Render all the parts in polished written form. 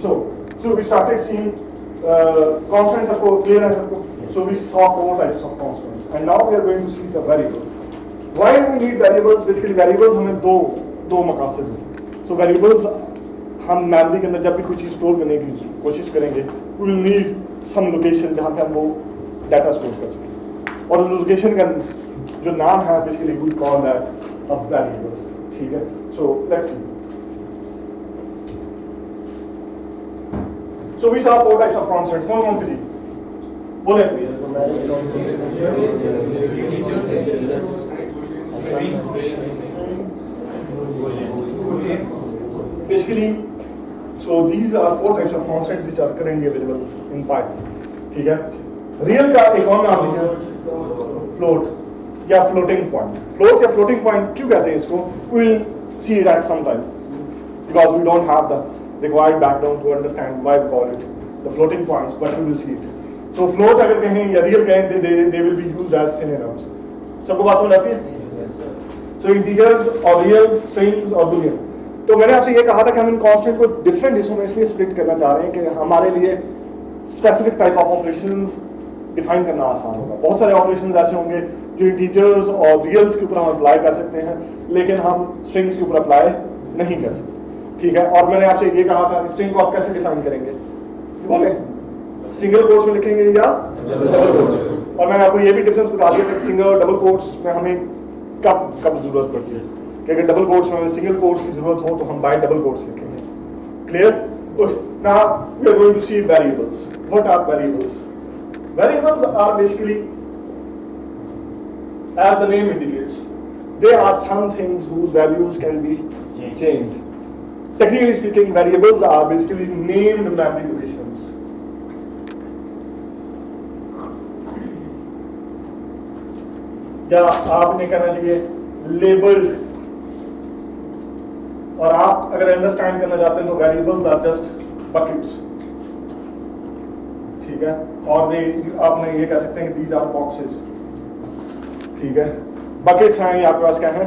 So we started seeing constants. सबको clear है सबको? So we saw 4 types of constants, and now we are going to see the variables. Why do we need variables? Basically variables हमें दो मकासद हैं. So variables हम memory के अंदर जब भी कोई चीज़ स्टोर करने की कोशिश करेंगे, we will need some location जहाँ पे हम वो डाटा स्टोर कर सकें. और उस लोकेशन का जो नाम है basically we call that a variable. ठीक है? So let's see. So we saw 4 types of constants. कौन सी थी? बोले. Basically, so these are 4 types of constants which are currently available in Python. ठीक है? Real का एक और नाम है float या floating point. Float या floating point क्यों कहते हैं इसको? We will see it at some time because we don't have the required background to understand why we call it the floating points, but we will see it. So float अगर कहें या real कहें, they will be used as synonyms. सबको बात समझ आती है? So integers और reals, strings और boolean. तो मैंने आपसे ये कहा था कि हम इन कांस्टेंट को डिफरेंट हिस्सों में इसलिए स्प्लिट करना चाह रहे हैं कि हमारे लिए specific type of operations define करना आसान होगा. बहुत सारे ऑपरेशंस ऐसे होंगे जो इंटीजर्स और रियल्स के ऊपर हम अप्लाई कर सकते हैं, लेकिन हम स्ट्रिंग्स के ऊपर अप्लाई नहीं कर सकते. ठीक है? और मैंने आपसे ये कहा था कि स्ट्रिंग को आप कैसे डिफाइन करेंगे? बोले सिंगल कोट्स में लिखेंगे या डबल कोट्स. और मैंने आपको ये भी डिफरेंस बता दिया कि सिंगल और डबल कोट्स में हमें कब जरूरत पड़ती है. कि अगर डबल कोट्स में सिंगल कोट्स की जरूरत हो तो हम बाय डबल कोट्स लिखेंगे. Clear? Okay. Now we are going to see variables. What are variables? Variables are basically, as the name indicates, they are some things whose values can be changed. Technically speaking, variables are basically named memory locations. या आपने कहना चाहिए labeled. और आप अगर understand करना चाहते हैं तो वेरिएबल्स आर जस्ट बकेट्स. ठीक है? और आपने ये कह सकते हैं कि these are boxes. ठीक है? बकेट्स हैं या आपके पास क्या है?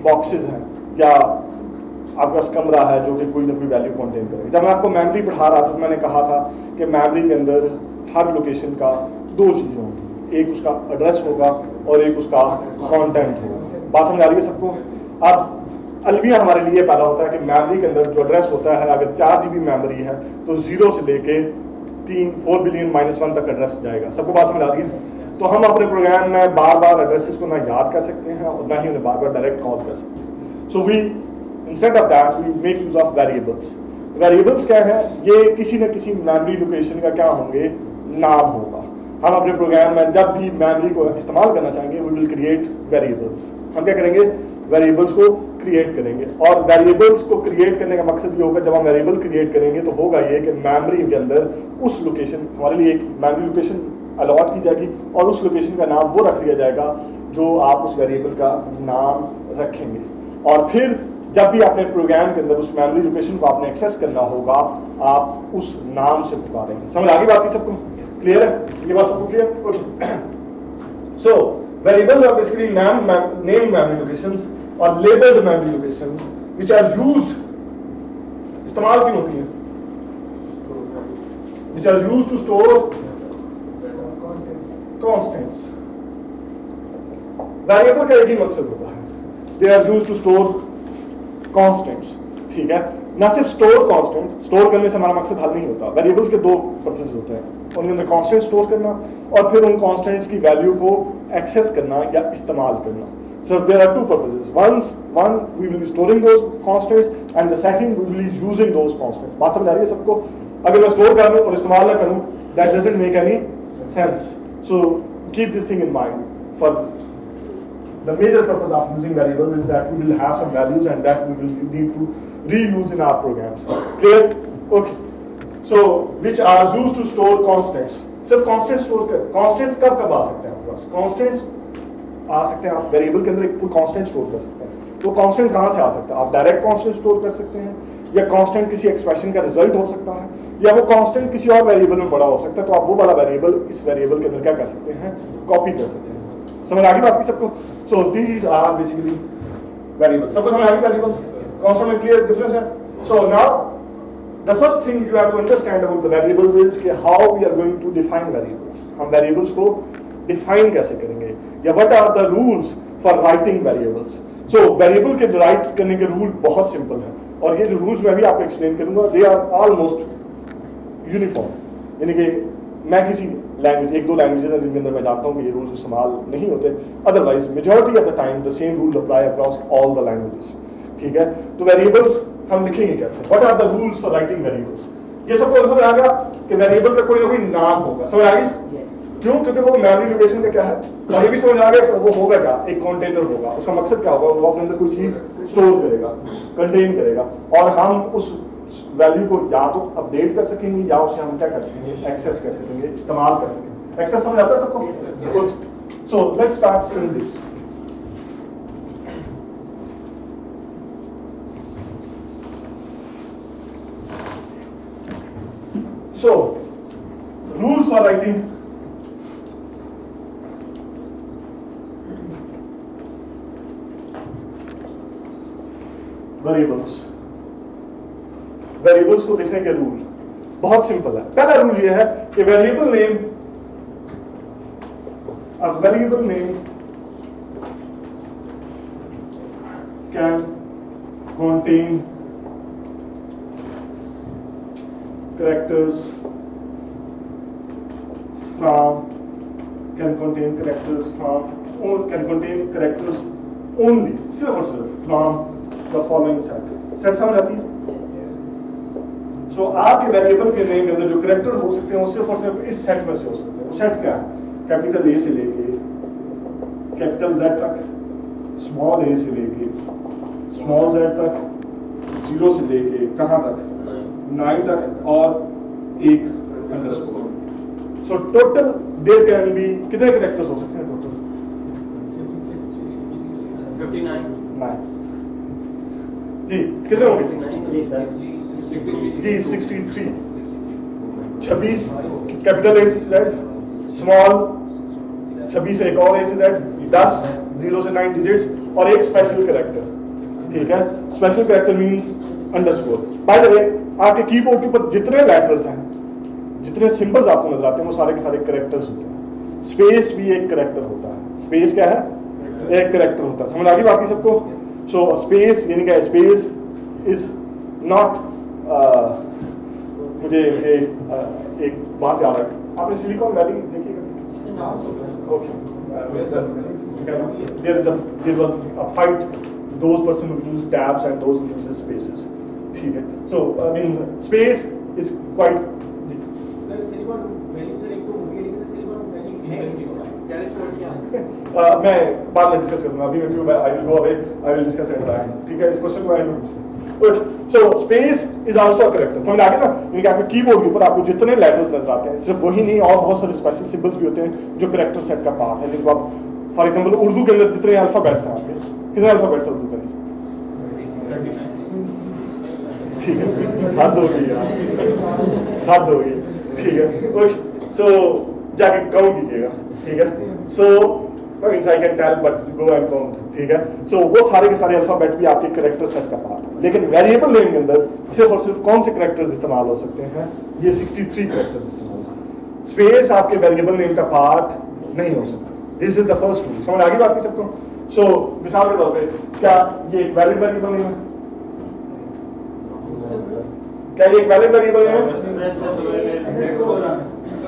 बॉक्सेस हैं. या आपके पास कमरा है जो कि कोई ना कोई वैल्यू कंटेन करे. जब मैं आपको मेमोरी पढ़ा रहा था तो मैंने कहा था कि मेमोरी के अंदर हर लोकेशन का 2 चीजें होंगी. एक उसका एड्रेस होगा और एक उसका कंटेंट होगा. बात समझ आ रही है सबको? अब अलमिया हमारे लिए पैदा होता है कि मेमोरी के अंदर जो एड्रेस होता है, अगर 4 GB मेमोरी है तो 0 से लेके 4 बिलियन -1 तक एड्रेस जाएगा. सबको बात समझ आ रही है? तो हम अपने प्रोग्राम में बार एड्रेसेस को ना याद कर सकते हैं और ना ही उन्हें बार डायरेक्ट कॉल कर सकते हैं. So we instead of that we make use of variables. Variables क्या है? ये किसी न किसी मेमोरी लोकेशन का क्या होंगे? नाम होगा. हम अपने प्रोग्राम में जब भी मेमोरी को इस्तेमाल करना चाहेंगे वी विल क्रिएट वेरिएबल्स. हम क्या करेंगे? वेरिएबल्स को क्रिएट करेंगे. और वेरिएबल्स को क्रिएट करने का मकसद ये होगा, जब हम वेरिएबल क्रिएट करेंगे तो होगा ये कि मेमोरी के अंदर उस लोकेशन, हमारे लिए एक मेमोरी लोकेशन अलॉट की जाएगी और उस लोकेशन का नाम वो रख दिया जाएगा जो आप उस वेरिएबल का नाम रखेंगे. और फिर जब भी अपने प्रोग्राम के अंदर उस मेमोरी लोकेशन को आपने एक्सेस करना होगा, आप उस नाम से पुकारेंगे. समझ आ गई बात की सबको? क्लियर है? ये बात सबको clear? Okay. So variables are basically name memory locations और labelled memory locations which are used, इस्तेमाल क्यों होती है? Which are used to store constants. Variable का एक ही मकसद होता है, they are used to store constants. ठीक है? ना सिर्फ स्टोर कांस्टेंट, स्टोर करने से हमारा मकसद हल नहीं होता. वेरिएबल्स के 2 पर्पसेस होते हैं, उनके अंदर कांस्टेंट स्टोर करना और फिर उन कांस्टेंट्स की वैल्यू को एक्सेस करना या इस्तेमाल करना. So there are 2 purposes. One we will be storing those constants and the second we will be using those constants. बात समझ आ रही है सबको? अगर मैं स्टोर कर लूं और इस्तेमाल ना करूं, that doesn't make any sense. So keep this thing in mind. For the major purpose of using variables is that we will have some values and that we will need to reuse in our programs. Clear? Okay. So which are used to store constants. सिर्फ constants store कर. Constants कब आ सकते हैं आपके पास? Constants आ सकते हैं, आप variable के अंदर एक कोई कांस्टेंट स्टोर कर सकते हैं. तो कांस्टेंट कहाँ से आ सकता है? आप डायरेक्ट कांस्टेंट स्टोर कर सकते हैं, या कांस्टेंट किसी एक्सप्रेशन का रिजल्ट हो सकता है, या वो कांस्टेंट किसी और वेरिएबल में बड़ा हो सकता है. तो आप वो वाला वेरिएबल इस वेरिएबल के अंदर क्या कर सकते हैं? कॉपी कर सकते हैं. समझ आ गई बात की सबको? So these are basically variables. सबको समझ आ गई वेरिएबल्स? कांस्टेंट में क्लियर डिफरेंस है? So now the first thing you have to understand about the variables is कि how we are going to define variables. हम variables को define कैसे करेंगे, या what are the rules for writing variables. So variable के write करने के rule बहुत simple है, और ये जो rules मैं भी आपको explain करूँगा, they are almost uniform. यानी कि मैं किसी लैंग्वेज, एक दो लैंग्वेजेस हैं जिनके अंदर मैं जानता हूँ कि ये रूल्स इस्तेमाल नहीं होते, otherwise majority of the time the same rules apply across all the languages. ठीक है, तो वेरिएबल्स हम लिखेंगे कैसे, what are the rules for writing variables. ये सबको समझ आ गया कि वेरिएबल का कोई ना कोई नाम होगा, समझ आ गई. क्यों? क्योंकि वो मेमोरी लोकेशन का क्या है, और ये भी समझ आ गया कि वो होगा क्या, एक कंटेनर होगा. उसका मकसद क्या होगा, वो अपने अंदर कोई चीज स्टोर करेगा, कंटेन करेगा, और हम उस वैल्यू को या तो अपडेट कर सकेंगे या उसे हम क्या कर सकेंगे, एक्सेस कर सकेंगे, इस्तेमाल कर सकेंगे. एक्सेस समझ आता है सबको? Good. So let's start seeing this. So, rules for writing variables. Variables को लिखने के रूल बहुत सिंपल है. पहला रूल ये है कि variable name can contain characters only, सिर्फ और सिर्फ from the following set समझ आती है. सो आपके वेरिएबल के नेम के अंदर जो कैरेक्टर हो सकते हैं वो सिर्फ और सिर्फ इस सेट में से हो सकते हैं. वो सेट क्या है, कैपिटल ए से लेके कैपिटल जेड तक, स्मॉल ए से लेके स्मॉल जेड तक, 0 से लेके कहां तक, 9 तक, और एक underscore. So total there can be कितने कैरेक्टर्स हो सकते हैं टोटल? 59. जी कितने होंगे? जी 63. 26 कैपिटल ए से जेड, स्मॉल 26 से एक और ए से जेड, 10 0 से 9 डिजिट्स, और एक स्पेशल कैरेक्टर. ठीक है, special character means underscore. Bye the वे, आपके कीबोर्ड के ऊपर जितने लेटर्स हैं, जितने सिंबल्स आपको नजर आते हैं, वो सारे के सारे कैरेक्टर्स होते हैं. स्पेस भी एक कैरेक्टर होता है. स्पेस क्या है? एक कैरेक्टर होता है. समझ आ गई बात की सबको? सो स्पेस यानी क्या, स्पेस इज नॉट, मुझे एक बात याद है, आपने सिलिकॉन वैली देखी कभी? Okay, there was a fight, those person who use tabs and those who use spaces. ठीक है, so I mean space is quite. Sir silicon valley sir एक तो मूवी है, सिलिकॉन वैली मैं बाद में डिस्कस करूंगा. अभी मैं I will go away, I will discuss at time. ठीक है, इस क्वेश्चन को I will. So space is also a character. समझ आ गया ना? यानी कि आपके कीबोर्ड के ऊपर आपको जितने लेटर्स नजर आते हैं, सिर्फ वही नहीं, और बहुत सारे स्पेशल सिंबल्स भी होते हैं जो कैरेक्टर सेट का पार्ट है, जिनको आप, फॉर एग्जांपल उर्दू के अंदर जितने अल्फाबेट्स हैं आपके, कितने अल्फाबेट्स हैं उर्दू के अंदर? ठीक है, हद हो गई यार, हद हो गई. ठीक है, ओके. सो जाके काउंट कीजिएगा. ठीक है, so means I can tell but go and count. ठीक है, सो वो सारे के सारे अल्फाबेट भी आपके कैरेक्टर सेट का पार्ट है. लेकिन वेरिएबल नेम के अंदर सिर्फ और सिर्फ कौन से कैरेक्टर्स इस्तेमाल हो सकते हैं? ये 63 कैरेक्टर्स इस्तेमाल हो सकते हैं. स्पेस आपके वेरिएबल नेम का पार्ट नहीं हो सकता. This is the first rule. समझ आ गई बात की सबको? सो मिसाल के तौर पे, क्या ये एक वैलिड वेरिएबल नेम है? क्या ये एक वैलिड वेरिएबल नेम है?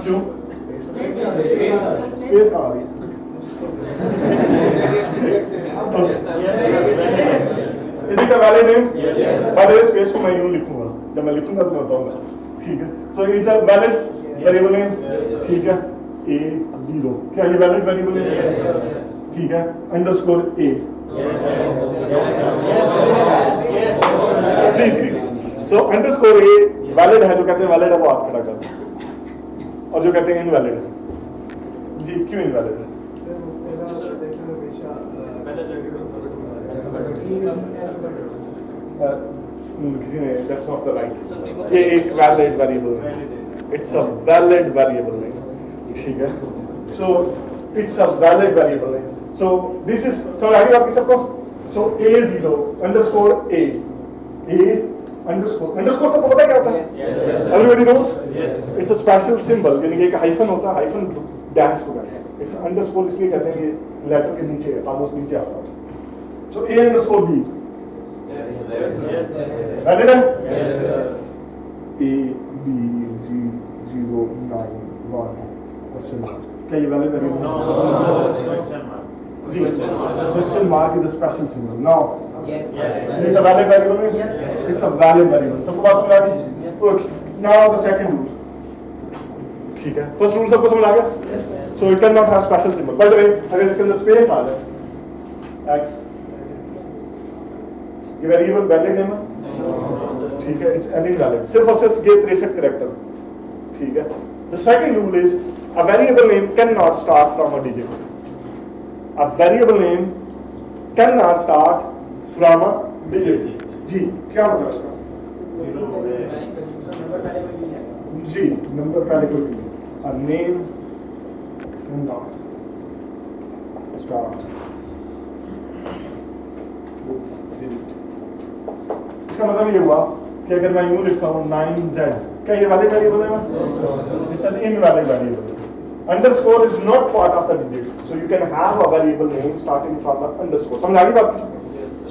क्यों? स्पेस कहाँ आ रही है? Is it a valid name? By the way, space को मैं यूं लिखूंगा, जब मैं लिखूंगा तो मैं बताऊंगा. ठीक है, so is a valid variable name? ठीक है, A0 क्या ये valid variable name है? ठीक है, underscore A. Please. so underscore A valid है, जो कहते हैं valid है वो हाथ खड़ा कर दो, और जो कहते हैं invalid है. जी क्यों invalid है? किसी ने that's not the right. ये एक valid variable है. It's a valid variable है. ठीक है, so it's a valid variable है. So this is, समझ आ गई आपकी सबको? So A0 underscore A underscore, underscore सबको पता है क्या होता है? Everybody knows? It's a special symbol, यानी कि एक हाइफन होता है, हाइफन डैश को कहते हैं। इट्स अंडरस्कोर इसलिए कहते हैं कि लेटर के नीचे है, ऑलमोस्ट नीचे आता है। So A underscore B valid है? ए बी 091 क्वेश्चन मार्क, क्या ये वैलिड है? जी, question mark is a special symbol. Now it's a valid variable? Yes. It's a valid variable. सबको बात समझ आ गई? Okay. Now the second rule. ठीक है. First rule सबको समझ आ गया? Yes. So it cannot have special symbol. By the way, अगर इसके अंदर space आ जाए, x, ये variable valid है ना? ठीक है. It's invalid. सिर्फ और सिर्फ ये 63 character. ठीक है. The second rule is a variable name cannot start from a digit. A variable name cannot start from a digit. जी, क्या मतलब इसका? जी, नंबर पहले कोई नहीं। A name cannot start with digit. इसका मतलब ये हुआ कि अगर मैं यूं लिखता हूँ 9z, क्या ये वाले वेरिएबल है? It's an invalid variable. Underscore is not part of the digits, so you can have a variable name starting from the underscore. समझ आ गई बात?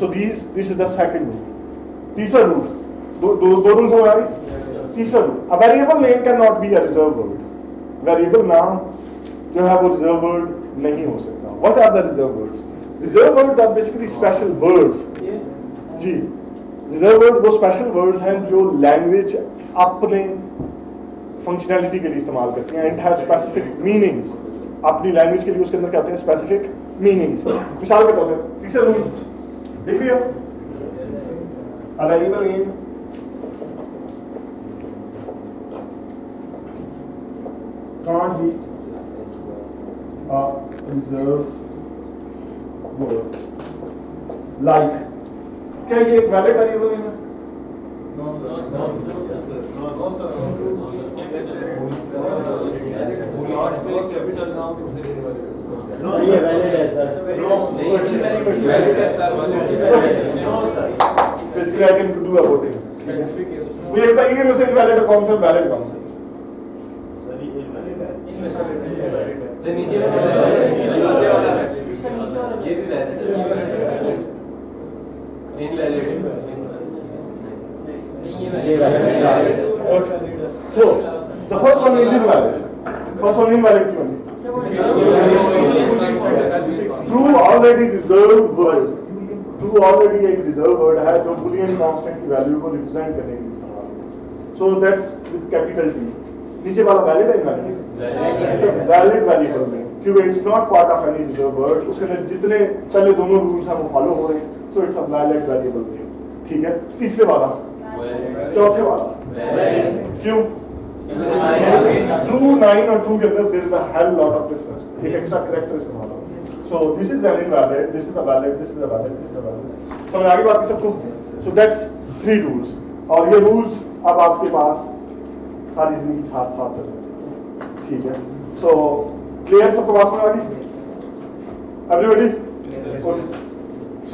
So this is the second rule. तीसरा रूल, दो रूल समझ आ गई? तीसरा rule, a variable name cannot be a reserved word. Variable नाम जो है वो रिजर्व वर्ड नहीं हो सकता. What are the reserved words? Reserved words are basically special words. जी, रिजर्व वर्ड वो स्पेशल वर्ड्स हैं जो लैंग्वेज अपने फंक्शनैलिटी के लिए इस्तेमाल करती हैं. It has specific meanings. अपनी लैंग्वेज के लिए उसके अंदर क्या होते हैं? Specific meanings. मिसाल के तौर पे तीसरा रूल देख लिया, a variable name can't be a reserved word. Like, क्या ये एक वैलिड वेरिएबल नेम है? No, sir. Capital noun to very valid. No, ये valid है sir. Valid है sir. No sir. Basically, I can do a voting. मुझे लगता है में से इनवैलिड कौन सा वैलिड कौन सा? से नीचे वाला है, ये भी वैलिड है, इनवैलिड है। Okay. So the first one is invalid. First one invalid क्यों? True already reserved word. True already एक reserved word है जो boolean constant की value को represent करने के लिए इस्तेमाल होता है. So that's with capital T. नीचे वाला valid है invalid? It's a valid variable name. क्योंकि it's not part of any reserved word. उसके अंदर जितने पहले दोनों rules हैं वो follow हो रहे हैं. So it's a valid variable name. ठीक है? तीसरे वाला, चौथे वाला क्यों? True 9 और true के अंदर there is a hell lot of difference. एक extra character इस्तेमाल हो. So this is an invalid, this is a valid, this is a valid, this is a valid. समझ आ गई बात की सबको? So that's 3 rules. और ये rules अब आपके पास सारी जिंदगी साथ साथ चलने चाहिए. ठीक है? So clear सबको बात समझ आ गई? Everybody? Okay.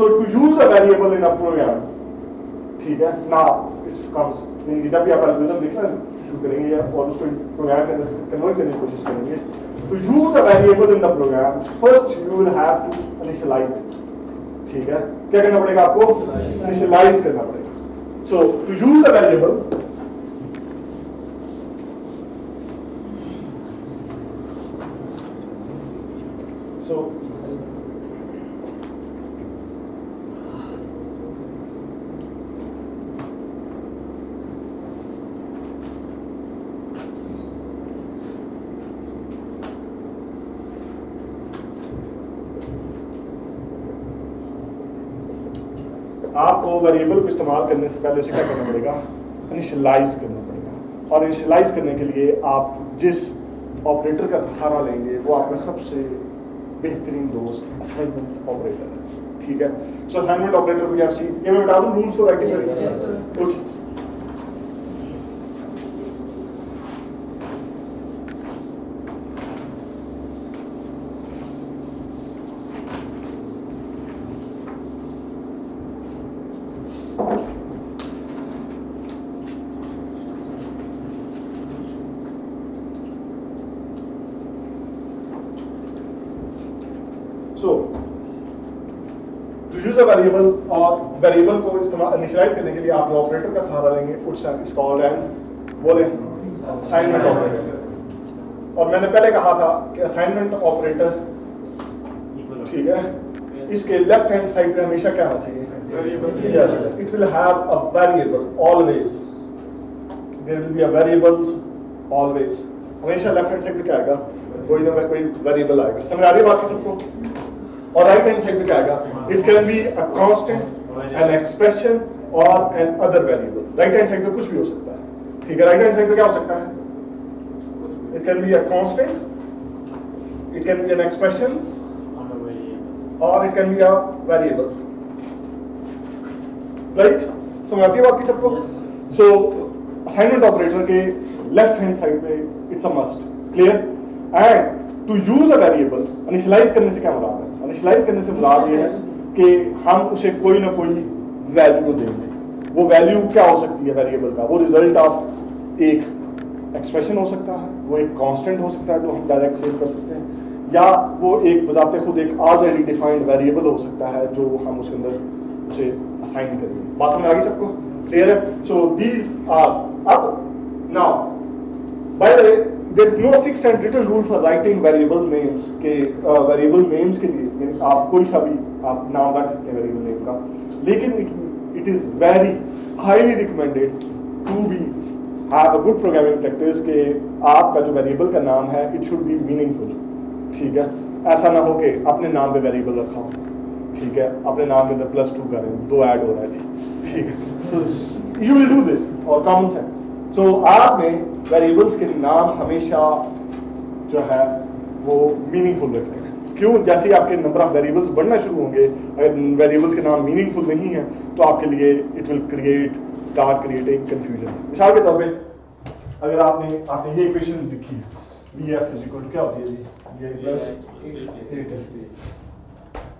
So to use a variable in a program, ठीक है ना, जब भी आप एल्गोरिथम लिखना शुरू करेंगे और उसको प्रोग्राम के अंदर कन्वर्ट करने की कोशिश करेंगे, तो use a variable in the program, first you will have to initialize it. ठीक है? क्या करना पड़ेगा आपको? इनिशियलाइज करना पड़ेगा. So to use a variable, so आपको वेरिएबल को इस्तेमाल करने से पहले से क्या करना पड़ेगा? इनिशियलाइज करना पड़ेगा. और इनिशियलाइज करने के लिए आप जिस ऑपरेटर का सहारा लेंगे वो आपका सबसे बेहतरीन दोस्त असाइनमेंट ऑपरेटर है. ठीक है? सो असाइनमेंट ऑपरेटर को आप सी, ये मैं बता दूं रूल्स को राइटिंग करेंगे. Okay. So to use a variable और वेरिएबल को इनिशियलाइज करने के लिए आप जो ऑपरेटर का सहारा लेंगे इट्स कॉल्ड एन बोले असाइनमेंट ऑपरेटर। और मैंने पहले कहा था कि असाइनमेंट ऑपरेटर, ठीक है, इसके लेफ्ट हैंड साइड पे हमेशा क्या आना चाहिए? Yes, it will have a variable always. There will be a variables always. हमेशा लेफ्ट हैंड साइड पे क्या आएगा? कोई ना कोई वेरिएबल आएगा। समझ आ रही है बात की सबको? और राइट हैंड साइड पे क्या आएगा? It can be a constant, an expression or an other variable. Right hand side पे कुछ भी हो सकता है, ठीक है? राइट हैंड साइड पे क्या हो सकता है? It can be a constant, it can be an expression, or it can be a variable. Right? समझ आती है बात की सबको? सो असाइनमेंट ऑपरेटर के लेफ्ट हैंड साइड पे it's a must, clear? And to use a variable, initialise करने से क्या मुराद है? इनिशियलाइज करने से मुराद ये है कि हम उसे कोई ना कोई वैल्यू देंगे। वो वैल्यू क्या हो सकती है वेरिएबल का? वो रिजल्ट ऑफ एक एक्सप्रेशन हो सकता है, वो एक कांस्टेंट हो सकता है जो हम डायरेक्ट सेव कर सकते हैं, या वो एक बजाते खुद एक ऑलरेडी डिफाइंड वेरिएबल हो सकता है जो हम उसके अंदर उसे असाइन करेंगे। बात समझ आ गई सबको? क्लियर है? सो दीज आर, अब now by the way there is no fixed and written rule for writing variable names के वेरिएबल नेम्स के लिए आप कोई सा भी आप नाम रख सकते हैं वेरिएबल नेम का, लेकिन it is very highly recommended to be have a good programming practice के आपका जो वेरिएबल का नाम है इट शुड बी मीनिंगफुल, ठीक है? ऐसा ना हो कि अपने नाम पे वेरिएबल रखा हो, ठीक है, अपने नाम के अंदर +2 करें, 2 ऐड हो रहा है जी, ठीक है? यू विल डू दिस और कॉमन सेंस। सो आपने वेरिएबल्स के नाम हमेशा जो है वो मीनिंगफुल रखने हैं। क्यों? जैसे ही आपके नंबर ऑफ वेरिएबल्स बढ़ना शुरू होंगे, अगर वेरिएबल्स के नाम मीनिंगफुल नहीं है तो आपके लिए it will start creating confusion. मिसाल के तौर पे अगर आपने ये इक्वेशन लिखी है, BF = क्या होती है जी? ये +8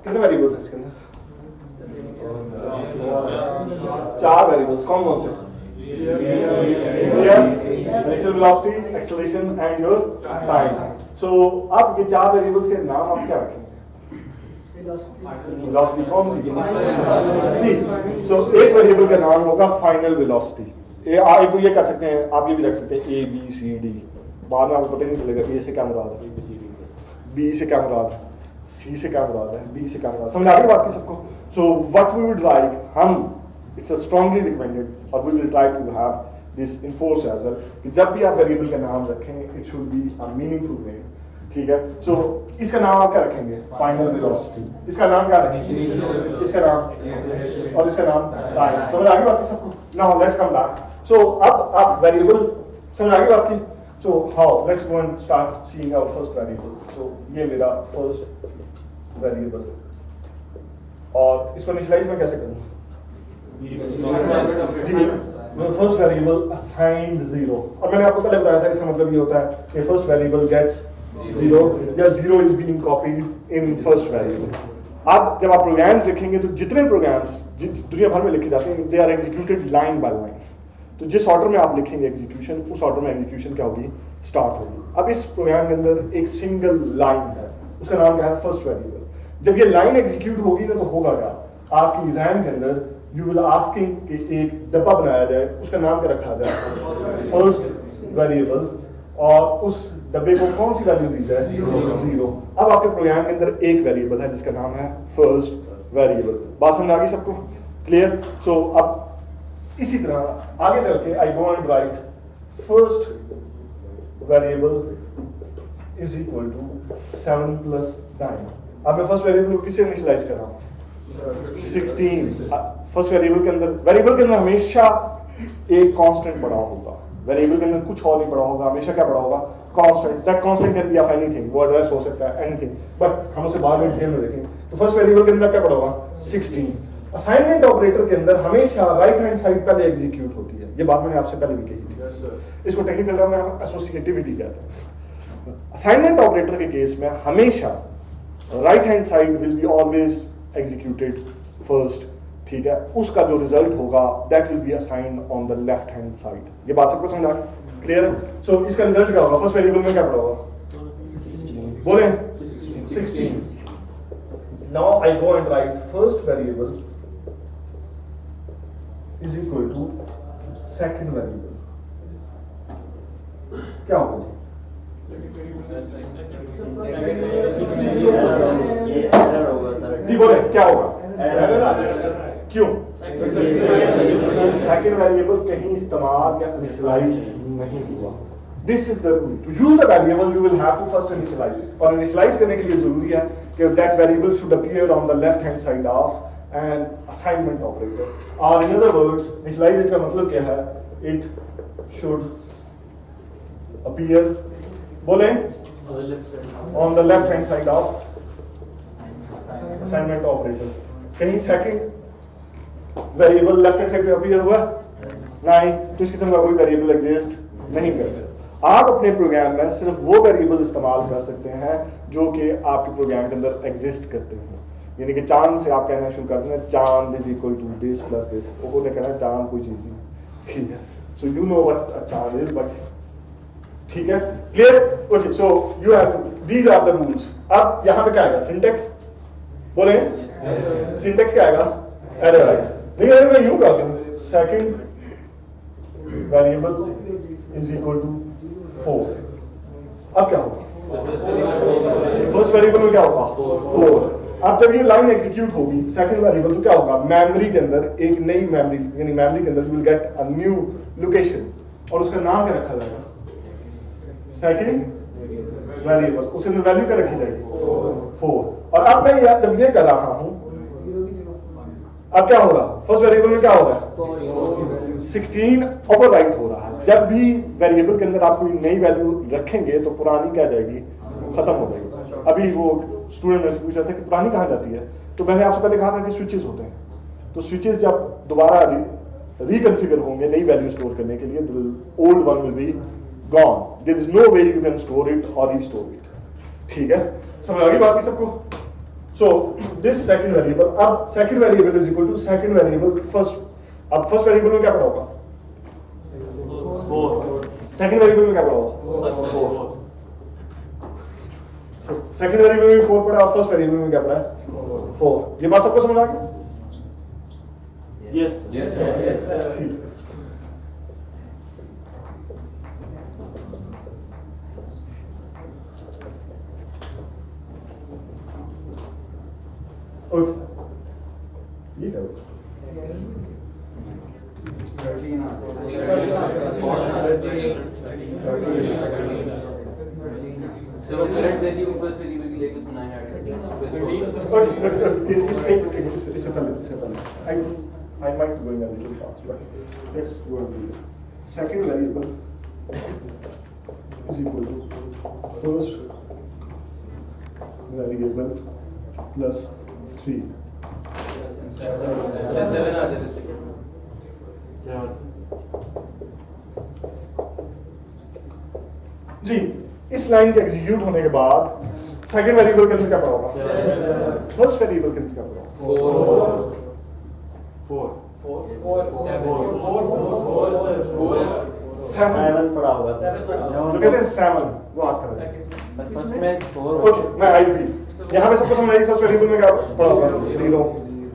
कितने वेरिएबल्स हैं इसके अंदर? 4 वेरिएबल्स। कौन से? Initial velocity, acceleration and your time. So अब ये 4 वेरिएबल्स के नाम आप क्या रखेंगे? वेलोसिटी कौन सी? जी। सो एक वेरिएबल का नाम होगा फाइनल वेलोसिटी। आप ये कर सकते हैं, आप ये भी रख सकते हैं ABCD, बाद में आपको पता नहीं चलेगा A से क्या मुराद है, B से क्या मुराद है, C से क्या मुराद है, D से क्या मुराद है। समझ आ गई बात की सबको? So what we would like, हम इट्स अ स्ट्रांगली रिकमेंडेड और we will try to have this enforce as well कि जब भी आप वेरिएबल का नाम रखें it should be a meaningful name, ठीक है? सो इसका नाम आप क्या रखेंगे? Final velocity. इसका नाम क्या रखेंगे? इसका नाम, और इसका नाम टाइम। समझ आ गई बात की सबको? Now let's come back. So अब आप वेरिएबल समझ आ गई बात की? So how? Let's go and start seeing our first variable. So ये मेरा first variable और इसको इनिशियलाइज मैं कैसे करूँ? फर्स्ट वेरिएबल असाइन्ड 0, और मैंने आपको पहले बताया था इसका मतलब ये होता है कि फर्स्ट वेरिएबल गेट्स 0 या 0 is being copied in first variable. अब जब आप प्रोग्राम्स लिखेंगे तो जितने प्रोग्राम्स दुनिया भर में लिखे जाते हैं they are executed line by line. तो जिस ऑर्डर में आप लिखेंगे एग्जीक्यूशन, उस ऑर्डर में एग्जीक्यूशन क्या होगी? स्टार्ट होगी। अब इस प्रोग्राम के अंदर एक सिंगल लाइन है, उसका नाम क्या है? First variable. जब ये लाइन एग्जीक्यूट होगी ना तो होगा क्या? आपकी रैम के अंदर यू विल आस्किंग कि एक डब्बा बनाया जाए, उसका नाम क्या रखा जाए? फर्स्ट वेरिएबल, और उस डब्बे को कौन सी वैल्यू दी जाए? 0। अब आपके प्रोग्राम के अंदर एक वेरिएबल है जिसका नाम है फर्स्ट वेरिएबल। बात समझ आ गई सबको? क्लियर? सो अब इसी तरह आगे चल के I go and write first variable is equal to 7 + 9। अब मैं फर्स्ट वेरिएबल को किससे इनिशियलाइज कर रहा हूँ? 16। फर्स्ट वेरिएबल के अंदर हमेशा एक कांस्टेंट पड़ा होगा, वेरिएबल के अंदर कुछ और नहीं पड़ा होगा, हमेशा क्या पड़ा होगा? Constant. That constant can B of anything, वो एड्रेस हो सकता है एनीथिंग, बट हम उसे बाद में डिटेल में देखेंगे। तो फर्स्ट वेरिएबल के अंदर क्या पड़ा होगा? 16। असाइनमेंट ऑपरेटर के अंदर हमेशा राइट हैंड साइड पहले एग्जीक्यूट होती है, ये बात मैंने आपसे पहले भी कही थी। इसको टेक्निकल टर्म में हम एसोसिएटिविटी कहते हैं। असाइनमेंट ऑपरेटर के केस में हमेशा right hand side will be always executed first, ठीक है? उसका जो रिजल्ट होगा that will be assigned on the left hand side. ये बात सबको समझ आ गई? क्लियर है? सो इसका रिजल्ट क्या होगा? फर्स्ट वेरिएबल में क्या पड़ा होगा? बोले 16। now I go and write first variable is equal to second variable. क्या होगा ये एरर होगा सर। जी बोले क्या होगा? एरर क्यों? सेकंड वेरिएबल कहीं इस्तेमाल या इनिशियलाइज नहीं हुआ। This is the rule. To use a variable, you will have to first initialize. और initialize करने के लिए जरूरी है कि that variable should appear on the left hand side of an assignment operator. Or in other words, initialize का मतलब क्या है? It should appear, बोले, on the left hand side of assignment operator. कहीं second variable left hand side पे appear हुआ? नहीं, तो इस किस्म का कोई variable exist नहीं कर सकता। आप अपने प्रोग्राम में सिर्फ वो वेरिएबल इस्तेमाल कर सकते हैं जो कि आपके प्रोग्राम के अंदर एग्जिस्ट करते हैं। यानी कि चांद से आप कहना शुरू करते हैं चांद is equal to this plus this, वो कहना है चांद कोई चीज नहीं, ठीक है। So you know what a चांद इज, बट ठीक है, clear? Okay, so you have to, these are the rules. अब यहां पे क्या आएगा? सिंटेक्स बोले, सिंटेक्स क्या आएगा? एरर। नहीं, अगर मैं यूं कर दूं second variable is equal to 4, अब क्या होगा? फर्स्ट वेरिएबल में क्या होगा? 4। अब जब ये लाइन एग्जीक्यूट होगी सेकंड वेरिएबल, तो क्या होगा? मेमोरी के अंदर एक नई मेमोरी, यानी मेमोरी के अंदर you will get a new location, और उसका नाम क्या रखा जाएगा? Second variable. उसके अंदर वैल्यू क्या रखी जाएगी? 4। और अब मैं जब ये कर रहा हूं, अब क्या हो रहा? फर्स्ट वेरिएबल में क्या हो रहा है? 16 ओवरराइट हो रहा है। जब भी वेरिएबल के अंदर आप कोई नई वैल्यू रखेंगे तो पुरानी क्या जाएगी? खत्म हो जाएगी। अभी वो स्टूडेंट ने पूछा था कि पुरानी कहाँ जाती है, तो मैंने आपसे पहले कहा था कि स्विचेस होते हैं। तो स्विचेस जब दोबारा रिकॉन्फ़िगर होंगे नई वैल्यू स्टोर करने के लिए, old one will be gone, there is no way you can store it और रीस्टोर इट। ठीक है, समझ आ गई बात सबको? सो दिस सेकंड वेरिएबल, अब second variable is equal to second variable first. अब फर्स्ट वेरिएबल में क्या पड़ा होगा? 4। सेकंड वेरिएबल में क्या पड़ा होगा? 4। सेकंड वेरिएबल में 4 पड़ा और फर्स्ट वेरिएबल में क्या पड़ा है? 4। ये बात सबको समझ आ गई? Yes yes yes sir. Okay, ये क्या होगा? So current value first variable की लेके सुना है 13। I might be going a little fast, but let's go and do this. Second variable is equal to first variable plus 3. 7 आ जाते हैं। जी, इस लाइन के एग्जीक्यूट होने के बाद सेकंड वेरिएबल के अंदर क्या पड़ा होगा? फर्स्ट वेरिएबल के अंदर क्या पड़ा होगा? 7 पड़ा होगा सर। जो कहते हैं 7, वो हाथ कर रहे हैं। फर्स्ट में 4 ओके, मैं आई रिपीट, यहाँ पे सबको समझ आई? फर्स्ट वेरिएबल में क्या पड़ा होगा? 0।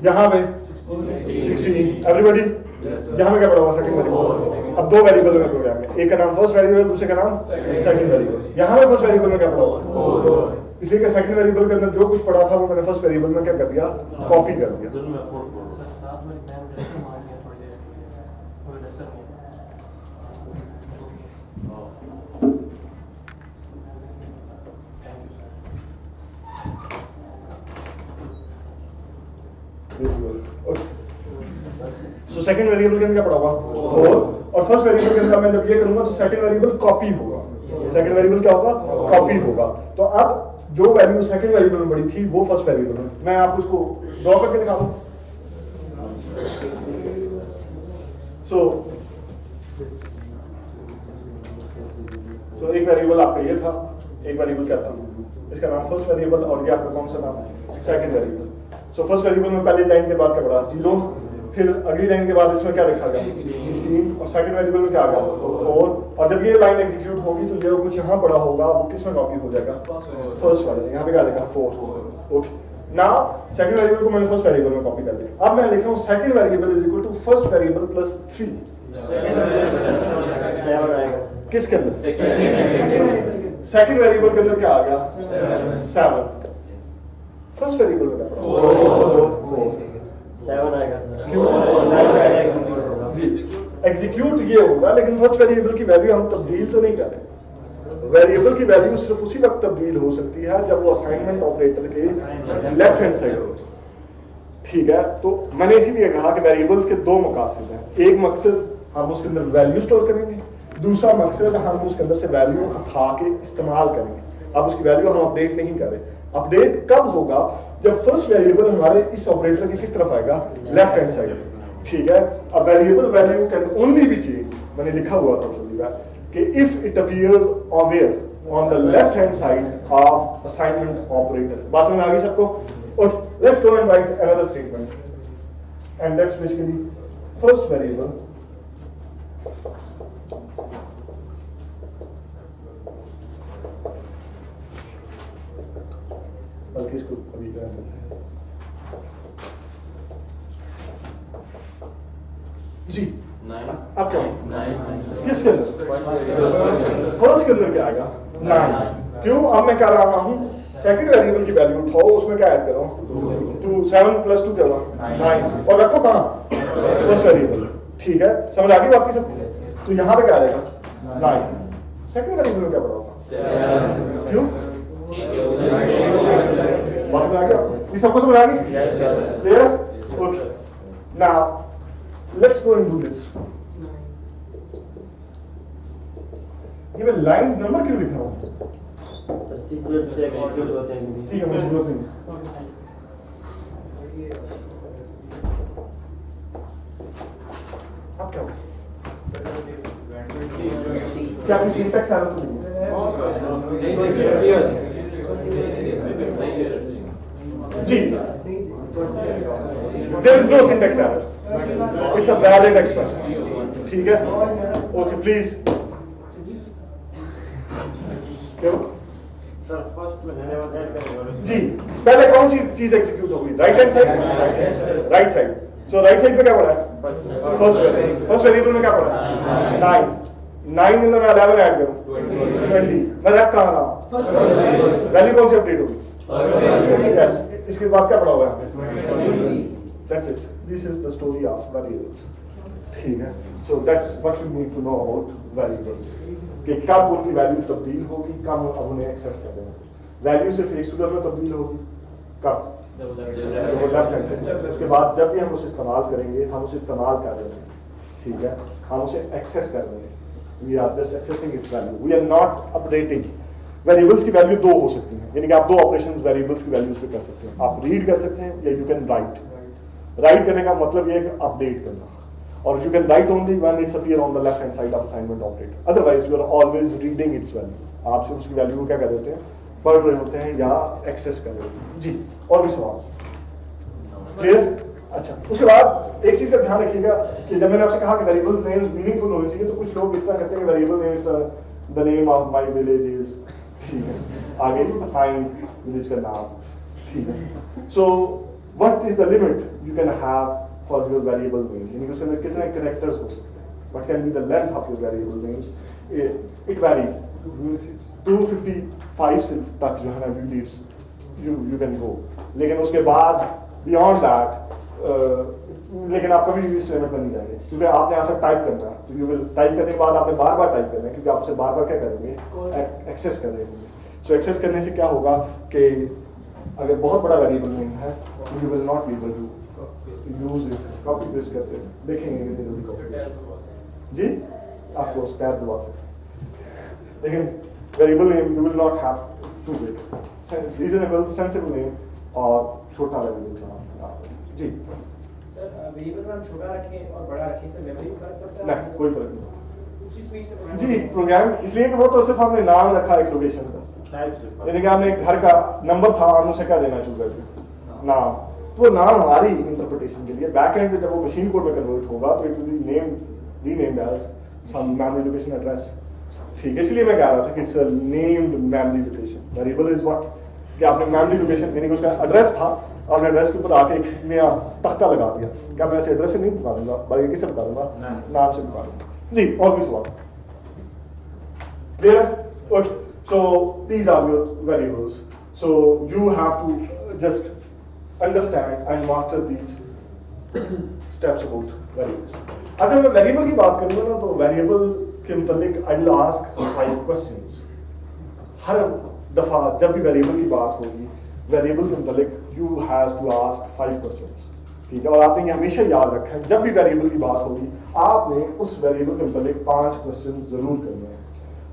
यहाँ पे 16। एवरीबॉडी? यहाँ पे क्या पड़ा हुआ? Second variable. अब दो वेरिएबल में प्रोग्राम में, एक का नाम फर्स्ट वेरिएबल, दूसरे का नाम सेकंड वेरिएबल। यहाँ पे फर्स्ट वेरिएबल में क्या पड़ा हुआ? इसलिए कि सेकंड वेरिएबल के अंदर जो कुछ पड़ा था वो मैंने फर्स्ट वेरिएबल में क्या कर दिया? कॉपी कर दिया। सो सेकंड वेरिएबल के अंदर क्या पड़ा होगा? 4। और फर्स्ट वेरिएबल के अंदर मैं जब ये करूंगा तो सेकंड वेरिएबल कॉपी होगा। सेकंड वेरिएबल क्या होगा? कॉपी होगा। तो अब जो वैल्यू सेकंड वेरिएबल में पड़ी थी वो फर्स्ट वेरिएबल में, मैं आपको उसको ड्रॉ करके दिखा दूं। सो एक वेरिएबल आपका ये था, एक वेरिएबल क्या था? इसका नाम फर्स्ट वेरिएबल, और ये आपका कौन सा नाम है? Second variable. So first variable में पहली लाइन के बाद क्या पड़ा? 0। फिर अगली लाइन के बाद इसमें क्या लिखा गया? 16। और सेकंड वेरिएबल में क्या आ गया? 4। और जब ये लाइन एग्जीक्यूट होगी तो जो कुछ यहाँ पड़ा होगा वो किस में कॉपी हो जाएगा? फर्स्ट वाले। यहाँ पे क्या लिखा? 4। ओके, नाउ सेकंड वेरिएबल को मैंने फर्स्ट वेरिएबल में कॉपी कर दिया। अब मैं लिख रहा हूँ second variable is equal to first variable plus 3। 7 आएगा किसके अंदर? सेकंड वेरिएबल के अंदर क्या आ गया? 7। फर्स्ट वेरिएबल में क्या पड़ा? 7 आएगा सर। एग्जीक्यूट ये होगा, लेकिन फर्स्ट वेरिएबल की वैल्यू हम तब्दील तो नहीं कर रहे। वेरिएबल की वैल्यू सिर्फ उसी वक्त तब्दील हो सकती है जब वो असाइनमेंट ऑपरेटर के लेफ्ट हैंड साइड हो। ठीक है, तो मैंने इसीलिए कहा कि वेरिएबल्स के दो मकासद हैं। एक मकसद हम उसके अंदर वैल्यू स्टोर करेंगे, दूसरा मकसद हम उसके अंदर से वैल्यू उठा के इस्तेमाल करेंगे। अब उसकी वैल्यू हम अपडेट नहीं कर रहे। अपडेट कब होगा? जब फर्स्ट वेरिएबल हमारे इस ऑपरेटर की किस तरफ आएगा? Left hand side. ठीक है, अब variable value can only B change, मैंने लिखा हुआ था कि if it appears on where on the left hand side of assignment operator. बात समझ आ गई सबको? Okay, let's go and write another statement, and that's basically first variable बल्कि इसको अभी करते हैं। जी अब क्या किसके अंदर? फर्स्ट के अंदर क्या आएगा? 9। क्यों? अब मैं कर रहा हूं सेकंड वेरिएबल की वैल्यू उठाओ, उसमें क्या ऐड करो? 2। 7 + 2 क्या हुआ? 9। और रखो कहां? First variable. ठीक है, समझ आ गई बात की सबको? तो यहां पे क्या आएगा? 9। सेकंड वेरिएबल में क्या पड़ा होगा? 7। क्यों? बात समझ आ गई? ये सबको समझ आ गई? Clear? Okay, now let's go and do this. ये मैं लाइंस नंबर क्यों लिख रहा हूँ? सर सीक्वेंस से एग्जीक्यूट होते हैं। ठीक है, मुझे जरूरत नहीं। अब क्या होगा? क्या कुछ सिंटैक्स एरर तो नहीं है? जी, there is no syntax error. It's a valid expression. ठीक है? Okay, please. क्यों? सर फर्स्ट में ऐड करेंगे। जी, पहले कौन सी चीज एग्जीक्यूट होगी? Right hand side. Right side. So right side पे क्या पड़ा है? फर्स्ट वेरिएबल में क्या पड़ा है? 9। 9 में मैं 11 ऐड करूं 20। मैं रख कहां रहा हूं? वैल्यू कौन सी अपडेट होगी? यस, इसके बाद क्या पड़ा हुआ है? That's it. This is the story of variables. ठीक है, so that's what you need to know about variables. कि कब उनकी वैल्यू तब्दील होगी, कब अब उन्हें एक्सेस कर देना। वैल्यू सिर्फ एक सूरत में तब्दील होगी, कब? वो लेफ्ट हैंड साइड। उसके बाद जब भी हम उसे इस्तेमाल करेंगे, हम उसे इस्तेमाल कर रहे हैं। ठीक है, हम उसे एक्सेस कर रहे हैं। We are just accessing its value. We are not updating. Variables की वैल्यू दो हो सकती हैं, यानी कि आप दो ऑपरेशंस वेरिएबल्स की वैल्यूज पे कर सकते हैं। आप रीड कर सकते हैं या यू कैन राइट। राइट करने का मतलब ये है कि अपडेट करना, और you can write only when it's appear on the left hand side of assignment operator. Otherwise you are always reading its value. आप सिर्फ उसकी वैल्यू को क्या कर रहे हैं? पढ़ रहे होते हैं या एक्सेस कर रहे होते हैं। जी, और भी सवाल? क्लियर? अच्छा, उसके बाद एक चीज का ध्यान रखिएगा कि जब मैंने आपसे कहा कि वेरिएबल्स नेम्स मीनिंगफुल होने चाहिए, तो कुछ लोग इस तरह कहते हैं कि variable name is the name of my village is, ठीक है, आगे असाइन विलेज का नाम। ठीक है, सो what is the limit you can have for your variable name, यानी उसके अंदर कितने कैरेक्टर्स हो सकते हैं? What can be the length of your variable names? It varies 255 से तक जो है ना यू कैन गो, लेकिन उसके बाद बियॉन्ड दैट लेकिन आप कभी भी इस लिमिट में नहीं जाएंगे, क्योंकि आपने यहाँ से टाइप करना है। तो यू विल टाइप करने के बाद आपने बार बार टाइप करना है, क्योंकि आप उसे बार बार क्या करेंगे? एक्सेस कर रहे होंगे। सो एक्सेस करने से क्या होगा कि अगर बहुत बड़ा वेरिएबल नेम है, you will not be able to use it. Copy paste करते हैं, देखेंगे कितनी जल्दी कॉपी जी, ऑफ कोर्स टैब दबा सकते हैं, लेकिन variable name you will not have too big, reasonable sensible name और छोटा वेरिएबल का जी। सर वेरिएबल नाम छोटा रखें और बड़ा रखें, सर मेमोरी में फर्क पड़ता है? नहीं, कोई फर्क नहीं उसी स्पीड से जी। प्रोग्राम इसलिए कि वो तो सिर्फ हमने नाम रखा एक लोकेशन का, यानी कि हमने एक घर का नंबर था, हम उसे क्या देना चूज करते नाम, तो वो नाम हमारी इंटरप्रिटेशन के लिए बैक एंड पे जब वो मशीन कोड में कन्वर्ट होगा तो it will be renamed as some memory location address. ठीक है, इसलिए मैं कह रहा था कि it's a named memory location. Variable is what कि आपने मेमोरी लोकेशन यानी कि उसका एड्रेस था, आपने एड्रेस के ऊपर आके एक नया तख्ता लगा दिया। क्या मैं ऐसे एड्रेस से नहीं पुकारूंगा, बल्कि किससे पुकारूंगा? नाम से पुकारूंगा। जी, और भी सवाल? Clear? Okay, so these are your variables, so you have to just understand and master these steps about variables. अगर मैं वेरिएबल की बात करूंगा ना, तो वेरिएबल के मुतालिक आई विल आस्क 5 क्वेश्चंस। हर दफा जब भी वेरिएबल की बात होगी, वेरिएबल के मुतालिक you have to ask 5 questions, ठीक है? और आपने ये हमेशा याद रखा है, जब भी वेरिएबल की बात होगी आपने उस वेरिएबल के मुतालिक 5 क्वेश्चन जरूर करने हैं।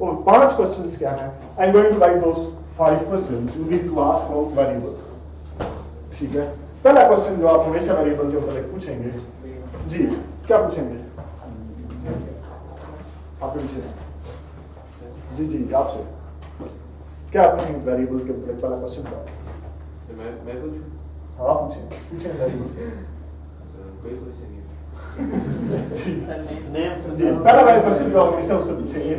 और 5 क्वेश्चंस क्या है? I am going to write those 5 questions you need to ask about variable, ठीक है? पहला क्वेश्चन जो आप हमेशा वेरिएबल के मुतालिक पूछेंगे, जी क्या पूछेंगे? आपके पीछे, जी जी आपसे क्या पूछेंगे वेरिएबल के मुतालिक? पहला क्वेश्चन क्या? मैं पूछूं? हाँ पूछें वेरिएबल से। कोई क्वेश्चन नहीं। जी, पहला वाला क्वेश्चन जो हम हमेशा उससे पूछेंगे,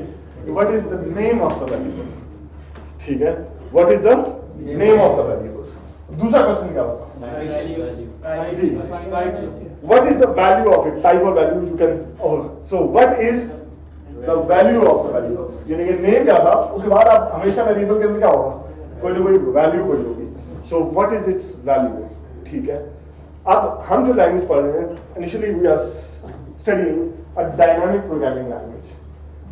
what is the name of the variable, ठीक है? What is the name of the variables. दूसरा क्वेश्चन क्या होगा? जी, what is the value of it? Type of value you can, और so what is the value of the variables, यानी कि name क्या था, उसके बाद आप हमेशा वेरिएबल के अंदर क्या होगा? कोई ना कोई वैल्यू कोई होगी। So what is its value, ठीक है? अब हम जो लैंग्वेज पढ़ रहे हैं, initially we are studying a dynamic programming language,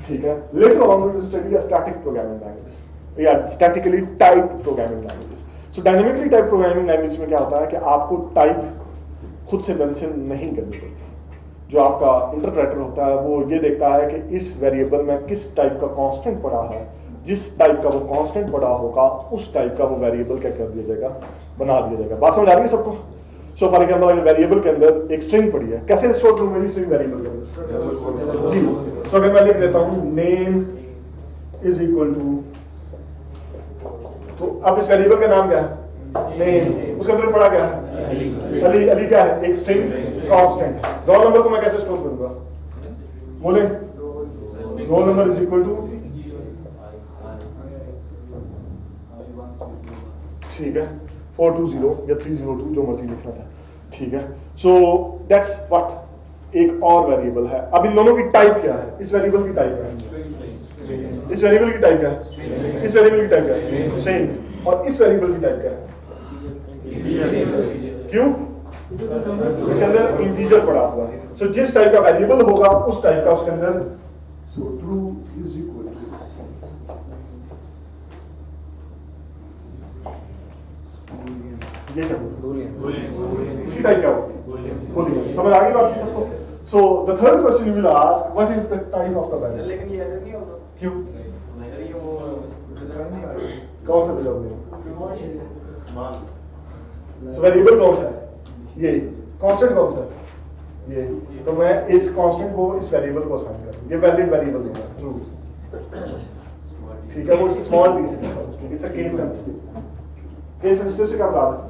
ठीक है? Later on we will study a static programming language या statically typed programming language. So dynamically typed programming language में क्या होता है कि आपको टाइप खुद से मेंशन नहीं करनी पड़ती। जो आपका इंटरप्रेटर होता है वो ये देखता है कि इस वेरिएबल में किस टाइप का कांस्टेंट पड़ा है, जिस टाइप का वो कांस्टेंट पड़ा होगा उस टाइप का वो वेरिएबल क्या कर दिया जाएगा? बना दिया जाएगा। बात समझ आ रही है सबको? सो फॉर एग्जांपल अगर वेरिएबल के अंदर एक स्ट्रिंग पड़ी है, कैसे स्टोर करूं मेरी स्ट्रिंग वेरिएबल के अंदर? जी, सो अगर मैं लिख देता हूं नेम इज इक्वल टू, तो अब इस वेरिएबल का नाम क्या है? नेम। उसके अंदर पड़ा क्या है? अली। अली क्या है? एक स्ट्रिंग कांस्टेंट। रोल नंबर को मैं कैसे स्टोर करूंगा? बोले, roll number is equal to, ठीक है, 420 या 302 जो मर्जी लिखना था, ठीक है? सो दैट्स व्हाट एक और वेरिएबल है। अब इन दोनों की टाइप क्या है? इस वेरिएबल की टाइप क्या है? इस वेरिएबल की टाइप क्या है? इस वेरिएबल की टाइप क्या है? स्ट्रिंग। और इस वेरिएबल की टाइप क्या है? क्यों? उसके अंदर इंटीजर पड़ा हुआ है। सो जिस टाइप का वेरिएबल होगा उस टाइप का उसके अंदर, so true is equal to, ये क्या बोल, इसकी टाइप क्या होगी? बूलियन। समझ आ गई बात की सबको? So the third question you will ask, what is the type of the variable? लेकिन ये एरर नहीं होगा। क्यों? ये वो रिजल्ट नहीं आएगा। कौन सा रिजल्ट नहीं? सो वेरिएबल कौन सा है? ये। कांस्टेंट कौन सा है? ये। तो मैं इस कांस्टेंट को इस वेरिएबल को असाइन करूं, ये वैलिड वेरिएबल है, ट्रू, ठीक है? वो स्मॉल टी से, it's a case sensitive. Case sensitive से क्या बता रहा है?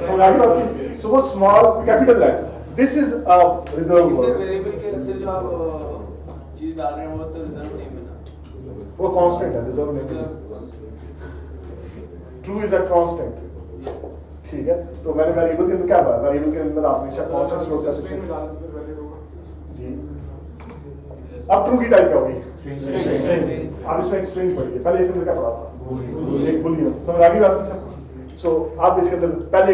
समझ आ गई बात की? सो वो small capital letter, this is a reserve word. Variable के अंदर जो आप चीज डाल रहे हैं वो तो रिजर्व नहीं बना, वो कांस्टेंट है, रिजर्व नहीं। ट्रू इज अ कांस्टेंट, ठीक है? तो मैंने वेरिएबल के अंदर क्या बताया? वेरिएबल के अंदर आप हमेशा कांस्टेंट स्टोर कर सकते हैं जी। अब ट्रू की टाइप क्या होगी? स्ट्रिंग। अब इसमें एक स्ट्रिंग पड़ी है, पहले इसके अंदर क्या पड़ा था? एक बूलियन। समझ आ गई बात है सबको? सो आप इसके अंदर पहले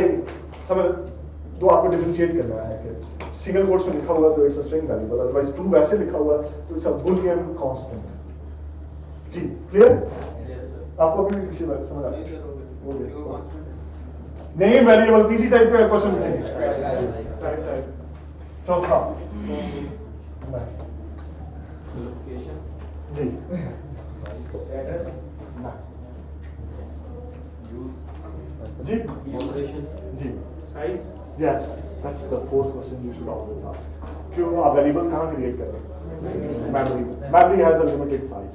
समझ दो, आपको डिफरेंशिएट करना है कि सिंगल कोट्स में लिखा हुआ तो it's a string variable, otherwise true वैसे लिखा हुआ तो इट्स अ बूलियन कांस्टेंट। जी क्लियर? आपको अभी भी पीछे समझ आ रही है? नेम वेरिएबल तीसरी टाइप का क्वेश्चन पूछेंगे। चौथा लोकेशन जी, एड्रेस जी ऑपरेशन जी, size yes that's the fourth question you should always ask. क्यों आप वेरिएबल्स कहाँ क्रिएट कर रहे हैं? Memory. Memory has a limited size,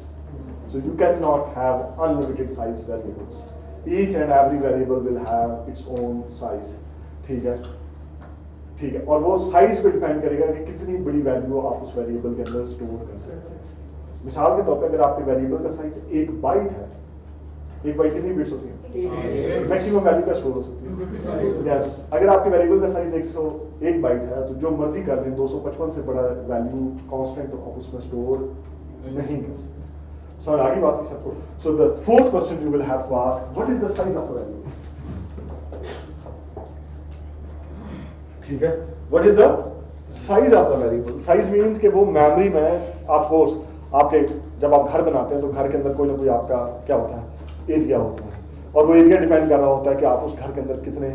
so you cannot have unlimited size variables. Each and every variable will have its own size, ठीक है? ठीक है, और वो साइज पे डिपेंड करेगा कि कितनी बड़ी वैल्यू आप उस वेरिएबल के अंदर स्टोर कर सकते हैं। मिसाल के तौर पे अगर आपके वेरिएबल का साइज 1 बाइट है, एक बाइट कितनी बिट्स होती है? मैक्सिमम वैल्यू का स्टोर हो सकती है। यस, अगर आपके वेरिएबल का साइज 101 बाइट है तो जो मर्जी कर लें 255 से बड़ा वैल्यू कांस्टेंट आप उसमें स्टोर नहीं कर सकते। सो आगे बात की सबको। So the fourth question you will have to ask, what is the size of the variable? ठीक है, what is the size of the variable? Size means कि वो मेमोरी में ऑफ कोर्स आपके जब आप घर बनाते हैं तो घर के अंदर कोई ना कोई आपका क्या होता है, एरिया होता है, और वो एरिया डिपेंड कर रहा होता है कि आप उस घर के अंदर कितने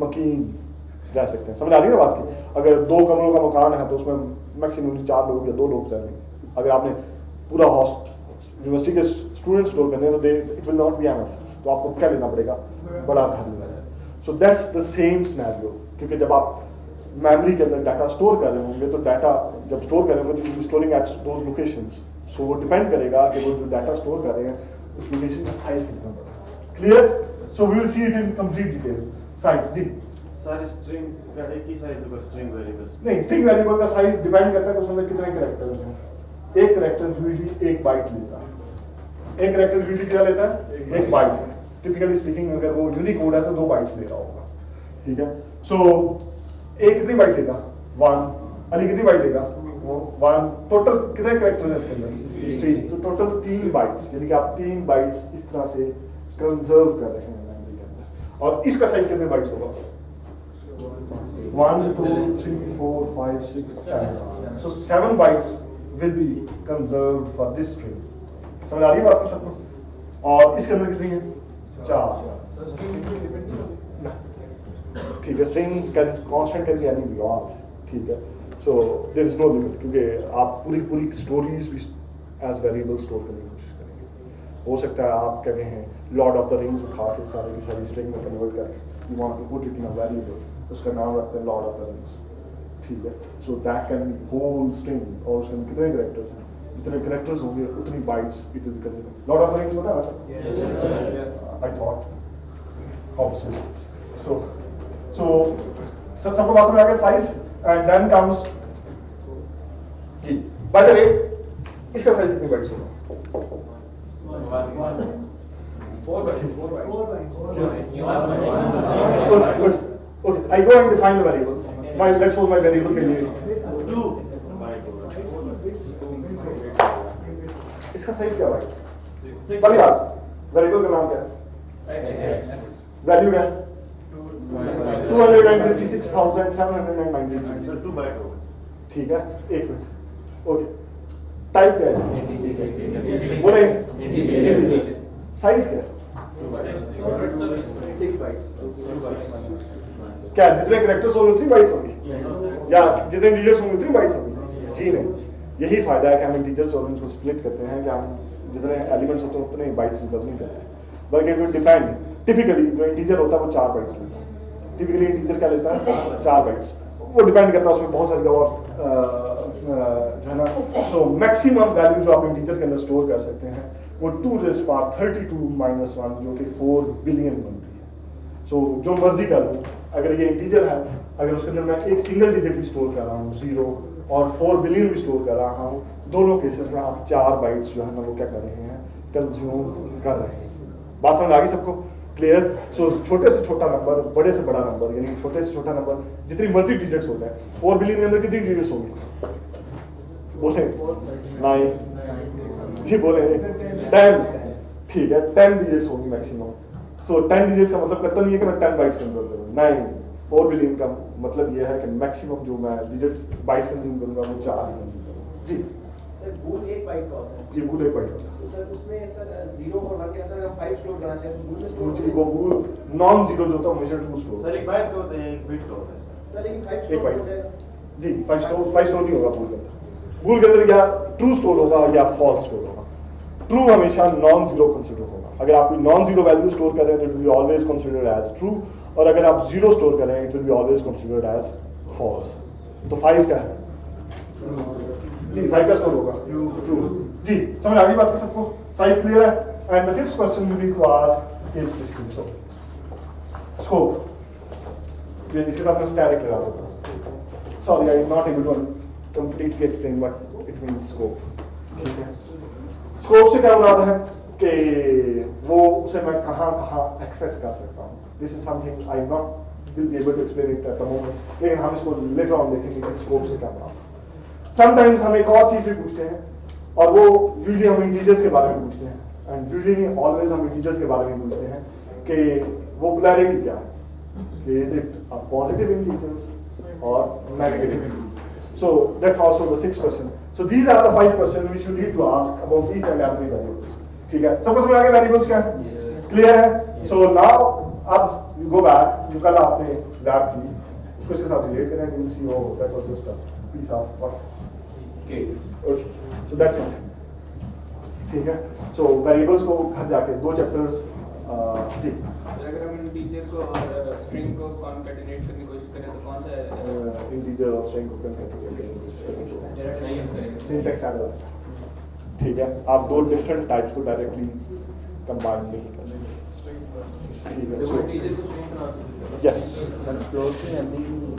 मकीन रह सकते हैं। समझ आ रही है ना बात की? अगर 2 कमरों का मकान है तो उसमें मैक्सिमम 4 लोग या 2 लोग रहेंगे। अगर आपने पूरा यूनिवर्सिटी के स्टूडेंट स्टोर करने हैं तो it will not be enough, तो आपको क्या लेना पड़ेगा, बड़ा घर लेना है। So that's the same scenario, क्योंकि जब आप मेमोरी के अंदर डाटा स्टोर कर रहे होंगे तो डाटा जब स्टोर कर रहे होंगे तो you be storing at those locations. So वो डिपेंड करेगा कि वो जो डाटा स्टोर कर रहे हैं उस लोकेशन का साइज कितना बड़ा है। Clear? So we will see it in complete detail. Size जी सारे स्ट्रिंग का एक ही साइज होगा, स्ट्रिंग वेरिएबल्स नहीं, स्ट्रिंग वेरिएबल का साइज डिपेंड करता है कि उसमें कितने कैरेक्टर्स हैं। एक कैरेक्टर यूजुअली 1 बाइट लेता है। एक कैरेक्टर यूजुअली क्या लेता है, 1 बाइट। टिपिकली स्पीकिंग अगर वो यूनिकोड है तो 2 बाइट्स ले रहा होगा। ठीक है, सो एक कितनी बाइट लेगा, 1। अली कितनी बाइट लेगा, वो 1। टोटल कितने कैरेक्टर हैं इसके अंदर, 3। तो टोटल 3 बाइट्स, यानी कि आप 3 बाइट्स इस तरह से कंजर्व कर रहे हैं मेमोरी के अंदर। और इसका साइज कितने बाइट्स होगा, 1 2 3 4 5 6 7। सो 7 bytes will be conserved for this string. समझ आ रही है बात की सबको? और इसके अंदर कितनी है, 4। ठीक है, string constant can be any loss. ठीक है, so there is no limit, क्योंकि आप पूरी स्टोरीज भी एज वेरिएबल स्टोर करने की कोशिश करेंगे। हो सकता है आप क्या कहें लॉर्ड ऑफ द रिंग्स उठा के सारी की सारी स्ट्रिंग में कन्वर्ट करें, you want to put it in a variable, उसका नाम रखते हैं लॉर्ड ऑफ द रिंग्स। ठीक है, so that can be whole string, और उसमें कितने कैरेक्टर्स हैं, जितने कैरेक्टर्स होंगे उतनी bytes it will contain. Lord of the Rings पता है sir? I thought obviously. So सबको बात समझ आ गया साइज। एंड देन कम्स जी, बाय द वे इसका साइज कितनी बाइट्स होगा, 4 bytes. Okay, I go and define the variables. Let's suppose my variable के लिए 2 इसका साइज क्या है? पहली बात, वेरिएबल का नाम क्या है, वैल्यू क्या है, 256,793। 2 बाइट होगा। ठीक है, 1 मिनट। ओके, टाइप क्या है, बोले साइज क्या है, 6 बाइट्स। क्या जितने कैरेक्टर्स होंगे 3 बाइट्स होंगी, या जितने इंटीजर्स होंगे 3 बाइट्स होंगी? जी नहीं, यही फायदा है कि हम इंटीजर्स और इनको स्प्लिट करते हैं, कि हम जितने एलिमेंट्स होते हैं उतने बाइट्स रिजर्व नहीं करते, बल्कि इट विल डिपेंड। टिपिकली जो इंटीजर होता है वो 4 बाइट्स लेता है। टिपिकली इंटीजर क्या लेता है, 4 बाइट्स। वो डिपेंड करता है, उसमें बहुत सारी और जो है ना। तो मैक्सिमम वैल्यू जो आप इंटीजर के अंदर स्टोर कर सकते हैं वो 2⁻32−1, जो कि 4 बिलियन बनती है। सो जो मर्जी कर लो, अगर ये इंटीजर है, अगर उसके अंदर मैं एक सिंगल डिजिट भी स्टोर कर रहा हूँ 0 और 4 बिलियन भी स्टोर कर रहा हूँ, दोनों केसेस में आप 4 बाइट्स जो है ना वो क्या कर रहे हैं, कंज्यूम कर रहे हैं। बात समझ आ गई सबको? क्लियर? सो छोटे से छोटा नंबर, बड़े से बड़ा नंबर, यानी छोटे से छोटा नंबर जितनी मर्जी डिजिट्स होते हैं। 4 बिलियन के अंदर कितनी डिजिट्स होंगी, बोले 9 जी, बोले 10। ठीक है, 10 डिजिट्स होंगी मैक्सिमम। सो 10 डिजिट्स का मतलब करता नहीं है कि मैं 10 बाइट्स कंज्यूम करूँ, नहीं। 4 बिलियन का मतलब यह है कि मैक्सिमम जो मैं डिजिट्स बाइट्स कंज्यूम करूँगा वो 4 ही कंज्यूम करूँगा। जी सर, बूल 1 बाइट का होता है। जी, बूल 1 बाइट होता है। तो सर उसमें सर 0 और 1 के सर 5 स्टोर करना चाहिए, तो बूल में स्टोर जी, वो बूल नॉन जीरो जो होता है हमेशा 2 स्टोर। सर 1 बाइट का होता है, 1 बिट का होता है सर, लेकिन 5 एक स्टोर बाइट। हो जाएगा। जी, 5 स्टोर नहीं होगा बूल के अंदर। बूल के अंदर या ट्रू स्टोर होगा या फॉल्स स्टोर होगा। ट्रू हमेशा नॉन जीरो कंसिडर होगा। अगर आप कोई नॉन जीरो वैल्यू स्टोर कर रहे हैं तो it will be always considered as true, और अगर आप 0 स्टोर कर रहे हैं it will be always considered as false. तो 5 क्या है? जी, 5 का स्टोर होगा ट्रू। जी, समझ आ गई बात की सबको? साइज क्लियर है? And the fifth question you need to ask is this scope. ये इसके साथ मैं स्टैटिक लगा देता हूं। Sorry, I am not able to completely explain what it means scope. ठीक है, स्कोप से क्या मुराद है कि वो उसे मैं कहाँ कहाँ एक्सेस कर सकता हूँ. This is something I not will be able to explain it at the moment, लेकिन हम इसको लेटर ऑन देखेंगे कि स्कोप से क्या था. समटाइम्स हम एक और चीज़ भी पूछते हैं और वो यूजली हम इंटीजर्स के बारे में पूछते हैं, एंड यूजली नहीं ऑलवेज हम इंटीजर्स के बारे में पूछते हैं कि वो पोलैरिटी क्या है, कि is it a positive integers और negative integers. So that's also the 6th question. So these are the 5 questions we should need to ask about each and every variables. ठीक है, सबको समझ आ गया variables क्या है? Clear है? So now अब you go back, जो कल आपने लैब की उसको इसके साथ रिलेट करें, you'll see oh that was just a piece of what? Okay. Okay. So that's it. ठीक है. So variables को घर जाके 2 chapters जी. अगर हम इंटीजर को और स्ट्रिंग को कॉन्कैटिनेट करने की कोशिश करें तो कौन सा इंटीजर और स्ट्रिंग को concatenate करने की कोशिश करें. जनरेटर यूज करेंगे? Syntax error. ठीक है, आप 2 डिफरेंट टाइप्स को डायरेक्टली कंबाइन नहीं कर सकते. ठीक है, So इंटीजर को स्ट्रिंग बना सकते हैं. यस. Closely ending